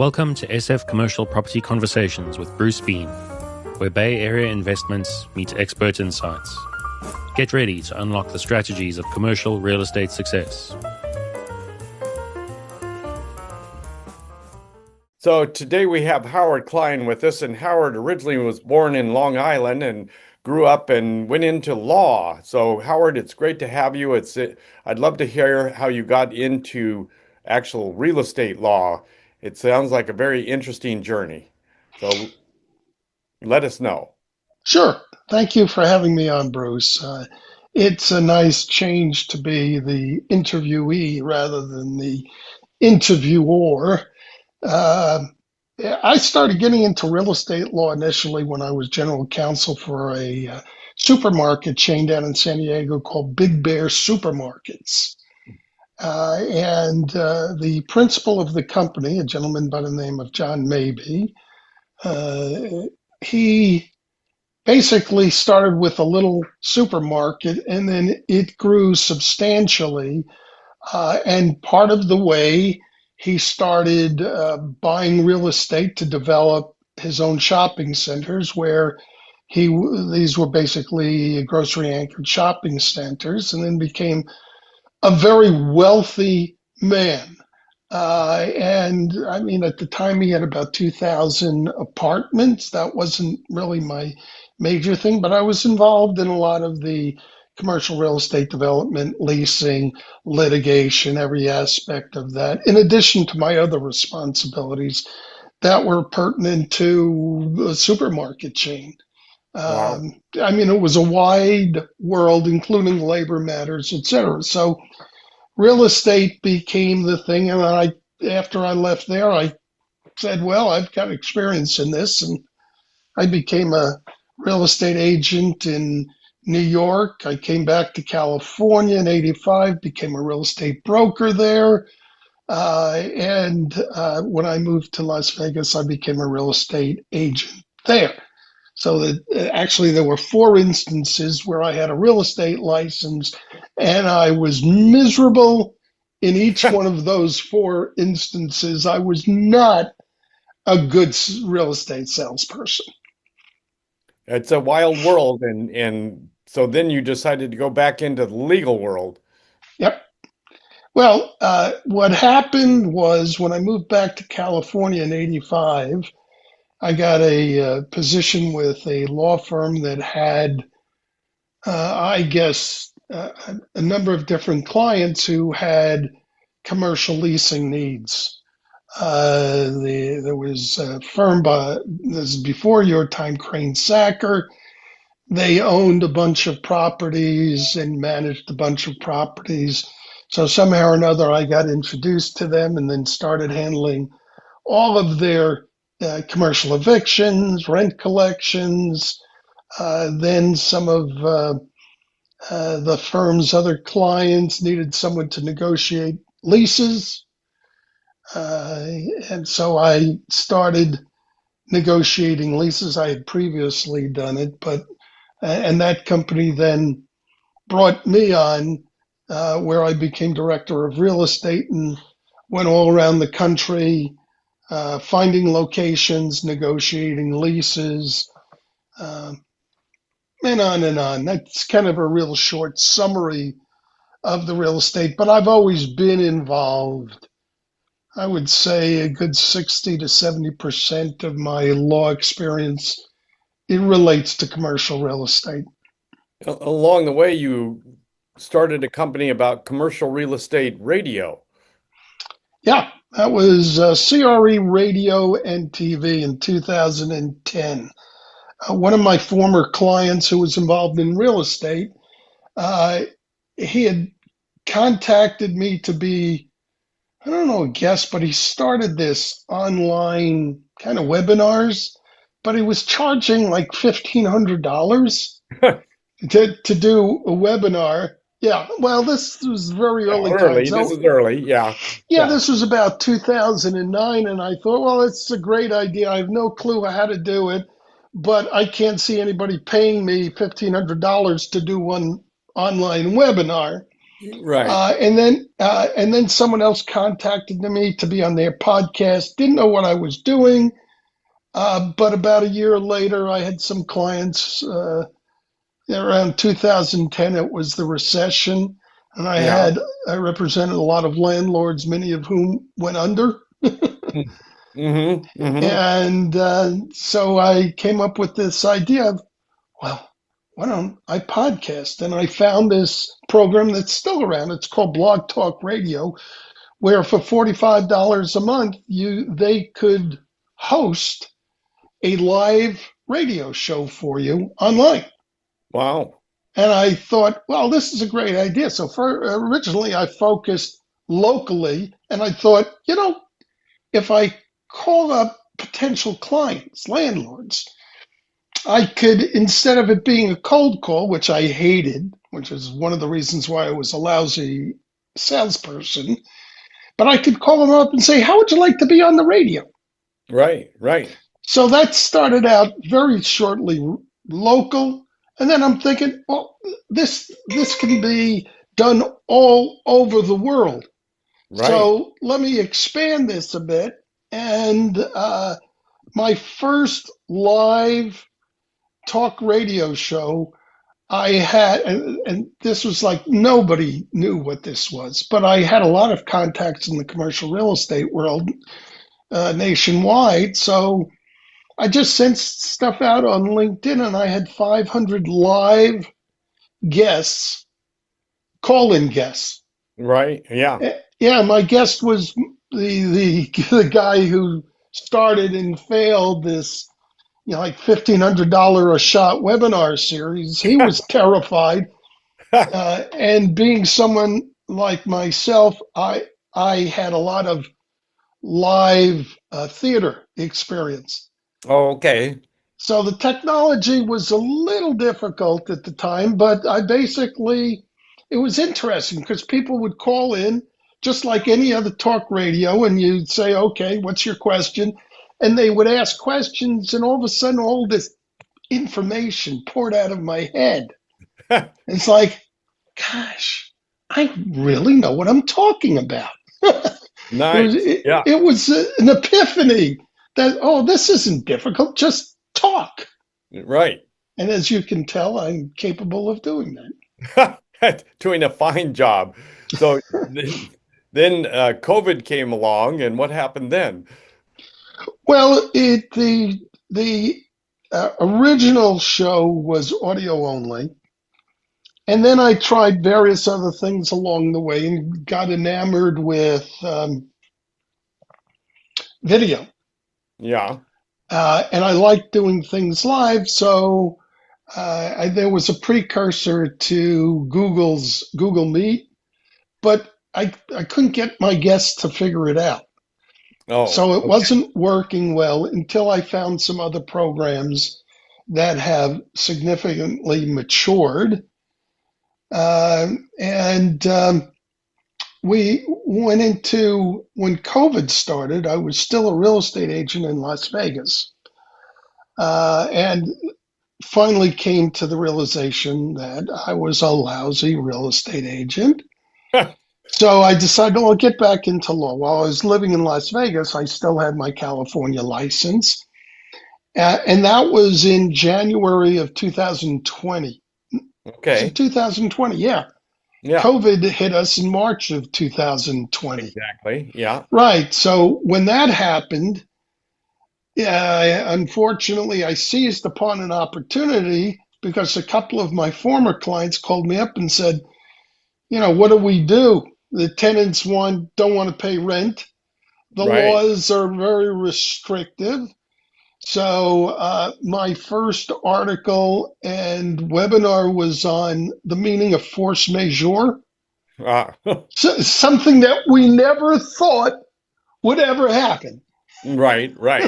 Welcome to SF Commercial Property Conversations with Bruce Bean, where Bay Area investments meet expert insights. Get ready to unlock the strategies of commercial real estate success. So today we have Howard Klein with us, and Howard originally was born in Long Island and grew up and went into law. So Howard, it's great to have you. I'd love to hear how you got into actual real estate law. It sounds like a very interesting journey. So let us know. Sure. Thank you for having me on, Bruce. It's a nice change to be the interviewee rather than the interviewer. Uh, I started getting into real estate law initially when I was general counsel for a supermarket chain down in San Diego called Big Bear Supermarkets. And the principal of the company, a gentleman by the name of John Mabey, he basically started with a little supermarket and then it grew substantially. And part of the way he started buying real estate to develop his own shopping centers where these were basically grocery anchored shopping centers, and then became a very wealthy man. And I mean, at the time he had about 2,000 apartments. That wasn't really my major thing, but I was involved in a lot of the commercial real estate development, leasing, litigation, every aspect of that, in addition to my other responsibilities that were pertinent to a supermarket chain. Wow. I mean, it was a wide world, including labor matters, et cetera. So real estate became the thing. And after I left there, I said, well, I've got experience in this. And I became a real estate agent in New York. I came back to California in '85, became a real estate broker there. And when I moved to Las Vegas, I became a real estate agent there. So that actually there were 4 instances where I had a real estate license, and I was miserable in each one of those 4 instances. I was not a good real estate salesperson. It's a wild world, and so then you decided to go back into the legal world. Yep. Well, what happened was when I moved back to California in '85, I got a position with a law firm that had, I guess, a number of different clients who had commercial leasing needs. There was a firm this is before your time, Crane Sacker. They owned a bunch of properties and managed a bunch of properties. So somehow or another, I got introduced to them and then started handling all of their commercial evictions, rent collections. Then some of the firm's other clients needed someone to negotiate leases. And so I started negotiating leases. I had previously done it, and that company then brought me on, where I became director of real estate and went all around the country, finding locations, negotiating leases, and on and on. That's kind of a real short summary of the real estate, but I've always been involved. I would say a good 60 to 70% of my law experience, it relates to commercial real estate. Along the way, you started a company about commercial real estate radio. Yeah, that was CRE Radio and TV in 2010. One of my former clients who was involved in real estate, he had contacted me to be, I don't know, a guest, but he started this online kind of webinars, but he was charging like $1,500 to do a webinar. Yeah, well, this was very early Early. times. This is early. Yeah. Yeah, this was about 2009, and I thought, well, it's a great idea. I have no clue how to do it, but I can't see anybody paying me $1,500 to do one online webinar. Right. And then someone else contacted me to be on their podcast. Didn't know what I was doing, but about a year later, I had some clients. Around 2010, it was the recession, and Yeah. I represented a lot of landlords, many of whom went under. Mm-hmm. Mm-hmm. And so I came up with this idea of, well, why don't I podcast? And I found this program that's still around. It's called Blog Talk Radio, where for $45 a month, they could host a live radio show for you online. Wow. And I thought, well, this is a great idea. So originally I focused locally, and I thought, if I call up potential clients, landlords, I could, instead of it being a cold call, which I hated, which is one of the reasons why I was a lousy salesperson, but I could call them up and say, how would you like to be on the radio? Right. Right. So that started out very shortly local. And then I'm thinking, well, this can be done all over the world. Right. So let me expand this a bit. And my first live talk radio show I had, and this was like nobody knew what this was, but I had a lot of contacts in the commercial real estate world nationwide. So I just sent stuff out on LinkedIn, and I had 500 live guests, call-in guests. Right. Yeah. Yeah, my guest was the guy who started and failed this, like $1,500 a shot webinar series. He was terrified, and being someone like myself, I had a lot of live theater experience. Oh, okay. So the technology was a little difficult at the time, but it was interesting because people would call in just like any other talk radio, and you'd say, okay, what's your question? And they would ask questions, and all of a sudden, all this information poured out of my head. It's like, gosh, I really know what I'm talking about. Nice. Yeah. It was an epiphany that, oh, this isn't difficult, just talk. Right. And as you can tell, I'm capable of doing that. Doing a fine job. So then COVID came along, and what happened then? Well, the original show was audio only, and then I tried various other things along the way and got enamored with video. Yeah. And I like doing things live, so there was a precursor to Google's Google Meet, but I couldn't get my guests to figure it out. Oh, So it okay. wasn't working well until I found some other programs that have significantly matured. And we went into, when COVID started, I was still a real estate agent in Las Vegas. And finally came to the realization that I was a lousy real estate agent. So I decided, I'll get back into law. While I was living in Las Vegas, I still had my California license. And that was in January of 2020. Was it Okay. 2020? Yeah. Yeah. COVID hit us in March of 2020. Exactly. Yeah. Right. So when that happened, unfortunately, I seized upon an opportunity because a couple of my former clients called me up and said, what do we do? The tenants don't want to pay rent. The Right. laws are very restrictive. So my first article and webinar was on the meaning of force majeure, Ah, something that we never thought would ever happen. right. Right.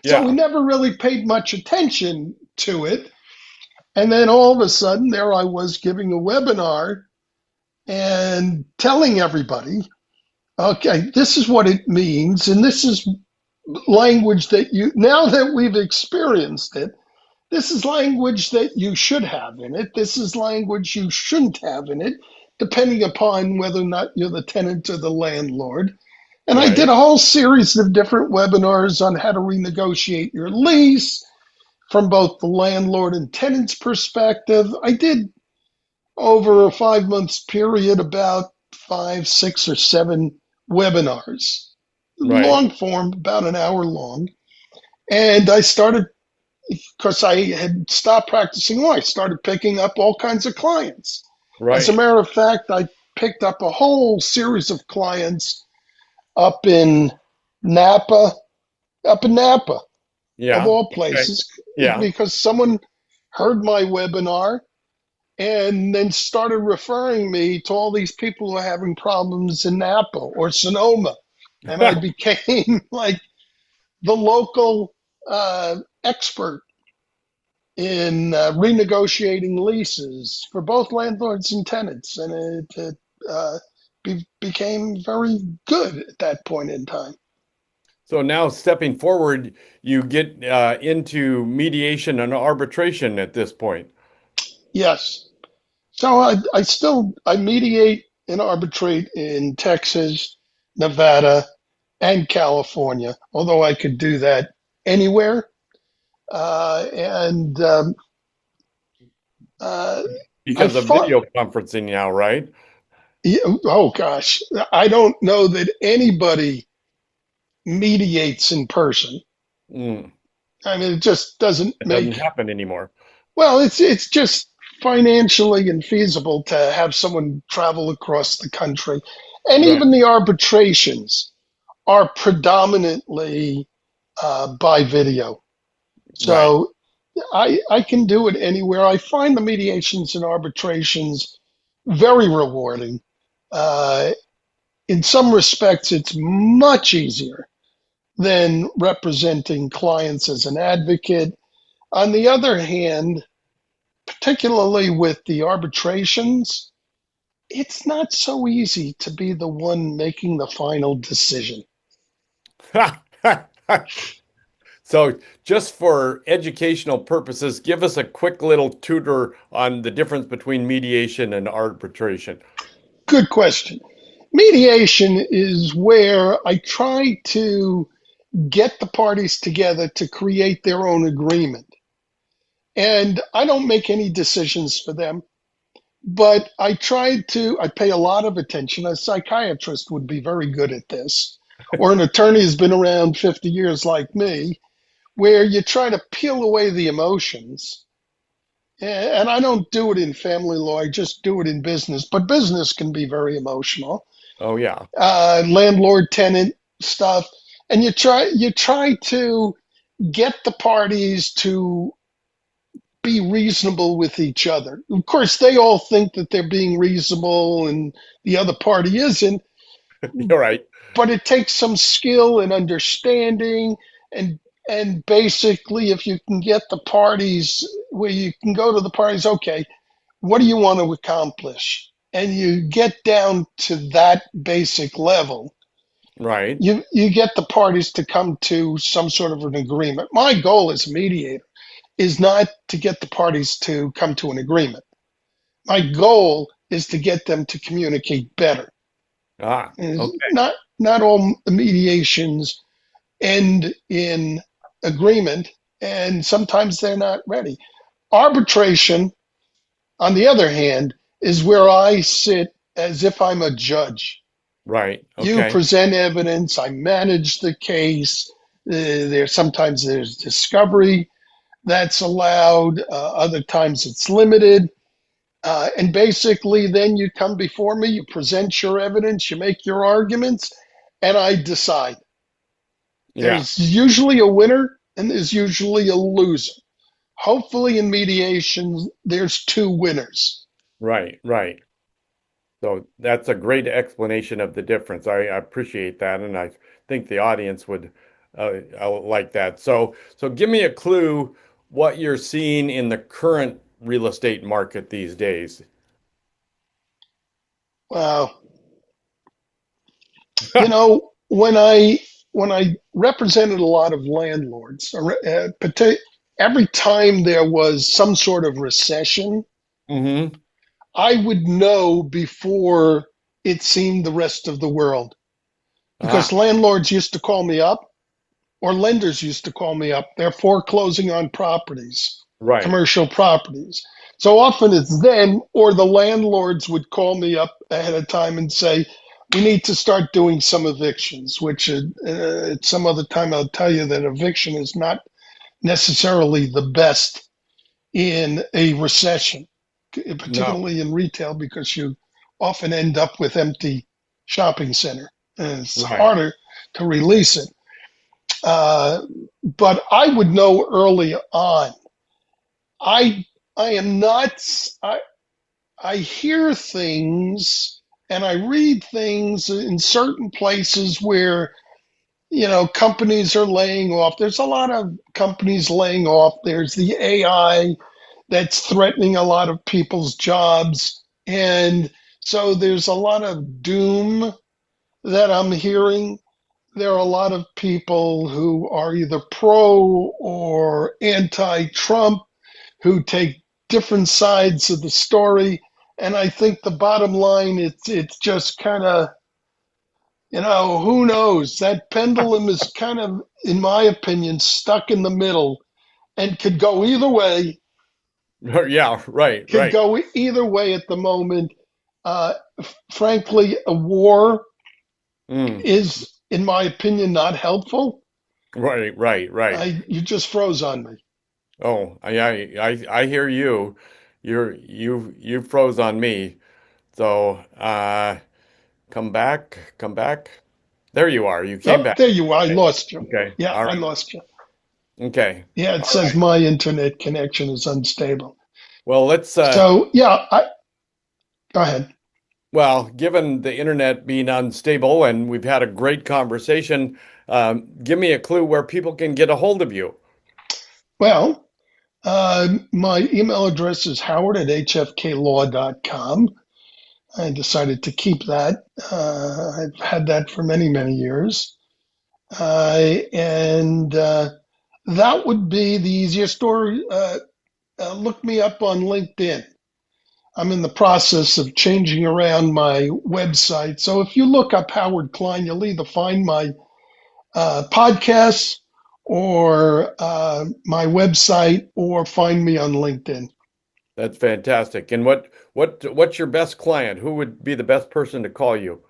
So we Yeah. never really paid much attention to it. And then all of a sudden, there I was giving a webinar and telling everybody, okay, this is what it means. And this is language that now that we've experienced it, this is language that you should have in it. This is language you shouldn't have in it. depending upon whether or not you're the tenant or the landlord. And I did Right. a whole series of different webinars on how to renegotiate your lease from both the landlord and tenant's perspective. I did over a 5 months period about 5, 6, or 7 webinars, Right. long form, about an hour long. And I started, because I had stopped practicing law, I started picking up all kinds of clients. As a Right. matter of fact, I picked up a whole series of clients up in Napa, of Yeah. all Okay. places, Yeah. because someone heard my webinar and then started referring me to all these people who are having problems in Napa or Sonoma. And I became like the local expert in renegotiating leases for both landlords and tenants. And it became very good at that point in time. So now stepping forward, you get into mediation and arbitration at this point. Yes. So I mediate and arbitrate in Texas, Nevada, and California, although I could do that anywhere. And I Because of thought, video conferencing now, right? oh gosh, I don't know that anybody mediates in person. Mm, I mean, it just doesn't it doesn't make, happen anymore. well, it's just financially infeasible to have someone travel across the country. And Right. even the arbitrations are predominantly by video. Right. So I can do it anywhere. I find the mediations and arbitrations very rewarding. Uh, in some respects, it's much easier than representing clients as an advocate. On the other hand, particularly with the arbitrations, it's not so easy to be the one making the final decision. So just for educational purposes, give us a quick little tutor on the difference between mediation and arbitration. Good question. Mediation is where I try to get the parties together to create their own agreement. And I don't make any decisions for them, but I pay a lot of attention. A psychiatrist would be very good at this, or an attorney who's been around 50 years like me, where you try to peel away the emotions. And I don't do it in family law, I just do it in business. But business can be very emotional. Oh yeah. Landlord tenant stuff. And you try to get the parties to be reasonable with each other. Of course, they all think that they're being reasonable and the other party isn't, You're right. but it takes some skill and understanding and basically if you can get the parties where you can go to the parties, okay, what do you want to accomplish? And you get down to that basic level. Right. You get the parties to come to some sort of an agreement. My goal as a mediator is not to get the parties to come to an agreement. My goal is to get them to communicate better. Ah, And okay. not all mediations end in agreement, and sometimes they're not ready. Arbitration, on the other hand, is where I sit as if I'm a judge. Right. You Okay. present evidence, I manage the case. Sometimes there's discovery that's allowed, other times it's limited. And basically, then you come before me, you present your evidence, you make your arguments, and I decide. Yeah. There's usually a winner and there's usually a loser. Hopefully, in mediation, there's two winners. Right. Right. So that's a great explanation of the difference. I appreciate that, and I think the audience would like that. So give me a clue what you're seeing in the current real estate market these days. Wow. You know, when I represented a lot of landlords, every time there was some sort of recession, Hmm. I would know before it seemed the rest of the world. Because landlords used to call me up, or lenders used to call me up. They're foreclosing on properties, Right. commercial properties. So often it's them or the landlords would call me up ahead of time and say, we need to start doing some evictions, which at some other time I'll tell you that eviction is not necessarily the best in a recession, No. particularly in retail, because you often end up with empty shopping center. And it's Right. harder to release it. But I would know early on. I am not. I hear things and I read things in certain places where companies are laying off. There's a lot of companies laying off. There's the AI that's threatening a lot of people's jobs, and so there's a lot of doom that I'm hearing. There are a lot of people who are either pro or anti-Trump who take different sides of the story. And I think the bottom line, it's just kind of, who knows? That pendulum is kind of, in my opinion, stuck in the middle and could go either way. Yeah, right, Could right. go either way at the moment. Uh, Frankly, a war Mm. is, in my opinion, not helpful. Right, right, right. You just froze on me. Oh, I hear you. You froze on me. So, come back, come back. There you are. You came Oh, back. there you are. I Okay. lost you. Okay. Yeah, All I right. lost you. Okay. Yeah, it All says right. my internet connection is unstable. Well, let's So, yeah, go ahead. well, given the internet being unstable and we've had a great conversation, give me a clue where people can get a hold of you. Well, my email address is howard@hfklaw.com. I decided to keep that. I've had that for many, many years. And that would be the easiest. Or look me up on LinkedIn. I'm in the process of changing around my website. So if you look up Howard Klein, you'll either find my podcasts or my website or find me on LinkedIn. That's fantastic. And what's your best client? Who would be the best person to call you?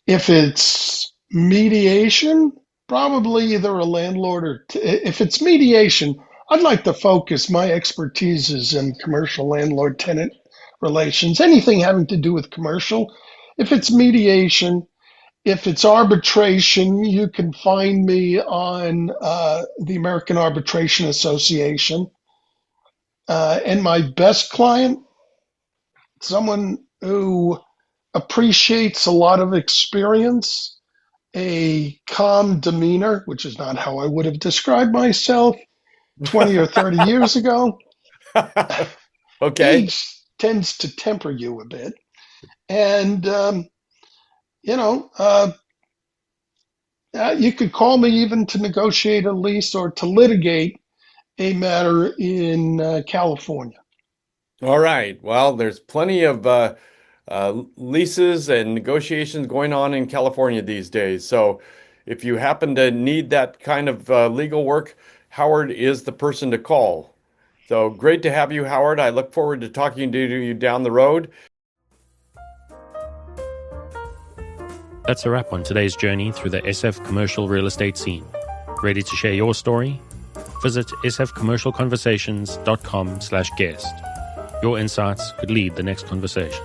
If it's mediation, probably either a landlord or if it's mediation, I'd like to focus my expertise is in commercial landlord tenant relations, anything having to do with commercial. If it's mediation, if it's arbitration, you can find me on the American Arbitration Association. And my best client, someone who appreciates a lot of experience, a calm demeanor, which is not how I would have described myself 20 or 30 years ago. Okay. Age tends to temper you a bit. And, you know, you could call me even to negotiate a lease or to litigate a matter in California. All right. Well, there's plenty of leases and negotiations going on in California these days. So if you happen to need that kind of legal work, Howard is the person to call. So great to have you, Howard. I look forward to talking to you down the road. That's a wrap on today's journey through the SF commercial real estate scene. Ready to share your story? Visit sfcommercialconversations.com/guest. Your insights could lead the next conversation.